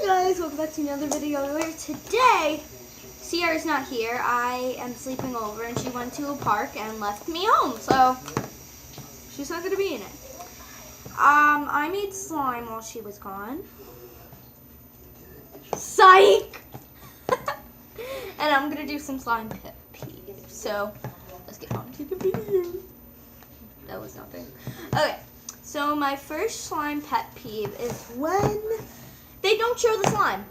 Hey guys, welcome back to another video. Where today, Sierra's not here. I am sleeping over and she went to a park and left me home. So, she's not going to be in it. I made slime while she was gone. Psych! And I'm going to do some slime pet peeves. So, let's get on to the video. That was nothing. Okay, so my first slime pet peeve is when they don't show the slime.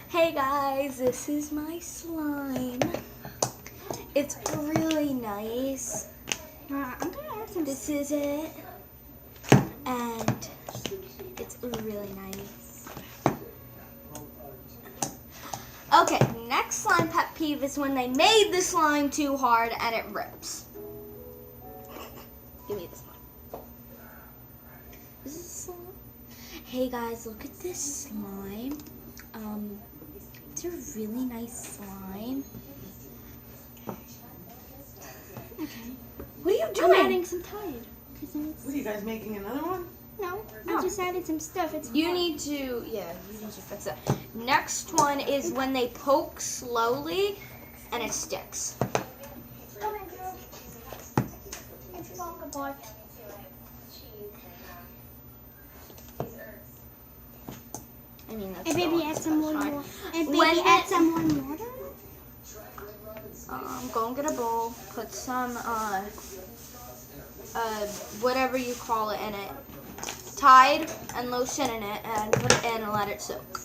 Hey guys, this is my slime. It's really nice. I'm gonna add some. This is it. And it's really nice. Okay, next slime pet peeve is when they made the slime too hard and it rips. Give me the slime. This is slime. Hey guys, look at this slime. It's a really nice slime. Okay. What are you doing? I'm adding some Tide. What are you guys making another one? No, I just added some stuff. You need to fix that. Next one is when they poke slowly and it sticks. It's walkable. I mean, that's And baby, fine. add some more. Fine. And When baby, add it- some more water. Go and get a bowl. Put some whatever you call it in it. Tide and lotion in it, and put it in and let it soak.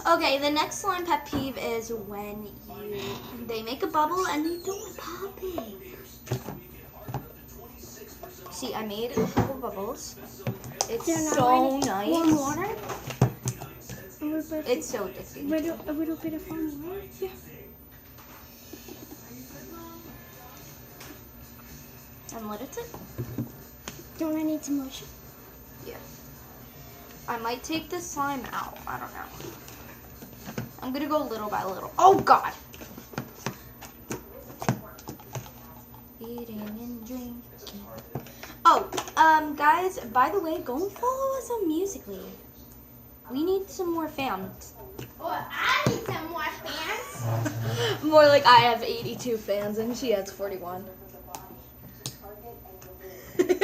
Okay, the next slime pet peeve is when they make a bubble and they don't pop it. See, I made a couple bubbles. It's They're not so ready. nice. Warm water. It's so addicting. A little bit of warm water. Yeah. And let it sit. Don't I need some lotion? Yeah. I might take this slime out. I don't know. I'm gonna go little by little. Oh God! Eating and drinking. Oh, guys, by the way, go and follow us on Musical.ly. We need some more fans. Well, I need some more fans. More like I have 82 fans and she has 41. Maybe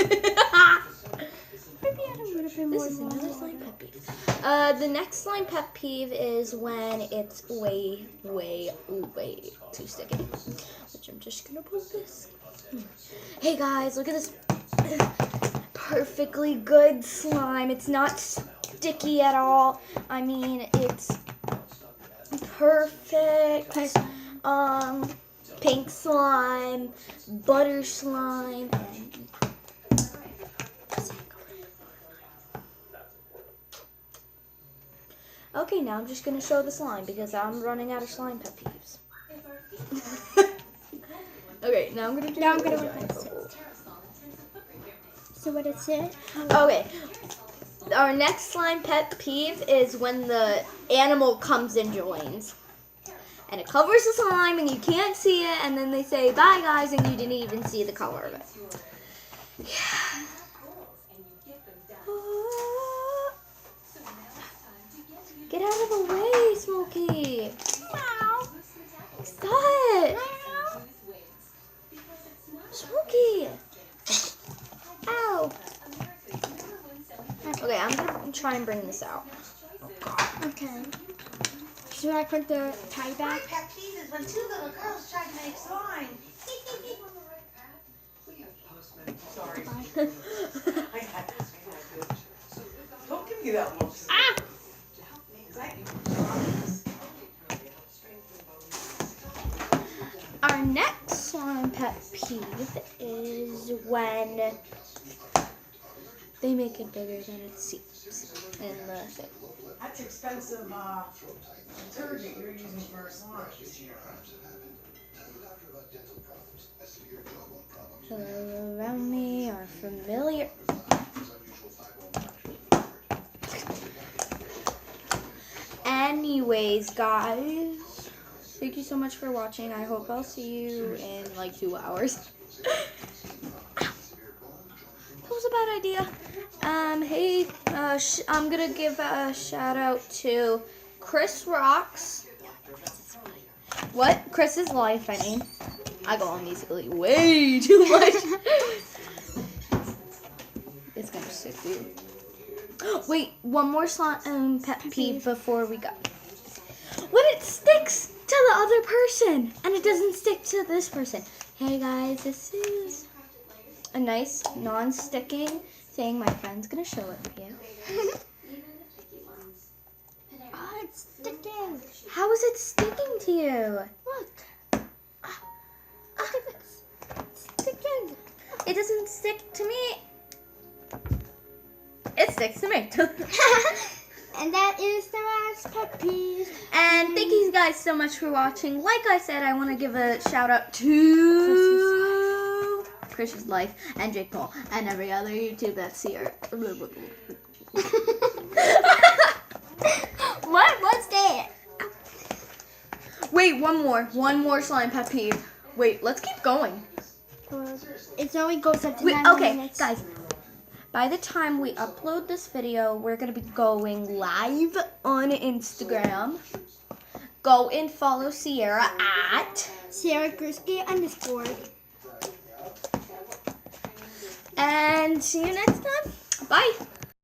add a little bit more This is another slime water. pet peeve. The next slime pet peeve is when it's way too sticky. Which I'm just gonna put this. Hey guys, look at this perfectly good slime. It's not sticky at all. I mean, it's perfect. Pink slime, butter slime, and okay, now I'm just going to show the slime because I'm running out of slime pet peeves. Okay, now I'm going to do it. So what it said? Okay, our next slime pet peeve is when the animal comes and joins. And it covers the slime and you can't see it, and then they say, bye guys, and you didn't even see the color of it. Yeah. Get out of the way, Smokey. Meow. Stop. Smokey. Ow. Okay, I'm going to try and bring this out. Oh, God. Okay. Should I put the tie My back? pet peeve is when two little girls try to make slime. Sorry. I had this. Don't give me that look. Ah! Our next slime pet peeve is when they make it bigger than it seems in the thing. That's expensive detergent you're using for slime. Hello around me are familiar. Anyways, guys, thank you so much for watching. I hope I'll see you in like 2 hours. That was a bad idea. Hey, I'm gonna give a shout out to Chris Rocks. What? Chris's life, I mean. I go on musically way too much. It's gonna stick to you. Wait, one more pet peeve before we go. When it sticks to the other person and it doesn't stick to this person. Hey guys, this is a nice non-sticking thing. My friend's gonna show it to you. Oh, it's sticking. How is it sticking to you? Look. Look at this. It's sticking. It doesn't stick to me. It sticks to me. And that is the last pet peeve. And thank you guys so much for watching. Like I said, I want to give a shout out to Chris's Life and Jake Paul and every other YouTube that's here. What's that? Wait, one more slime pet peeve. Wait, let's keep going. It only goes up to Wait, 9 okay, minutes. guys. By the time we upload this video, we're going to be going live on Instagram. Go and follow Sierra at Sierra Gruski _ and see you next time. Bye.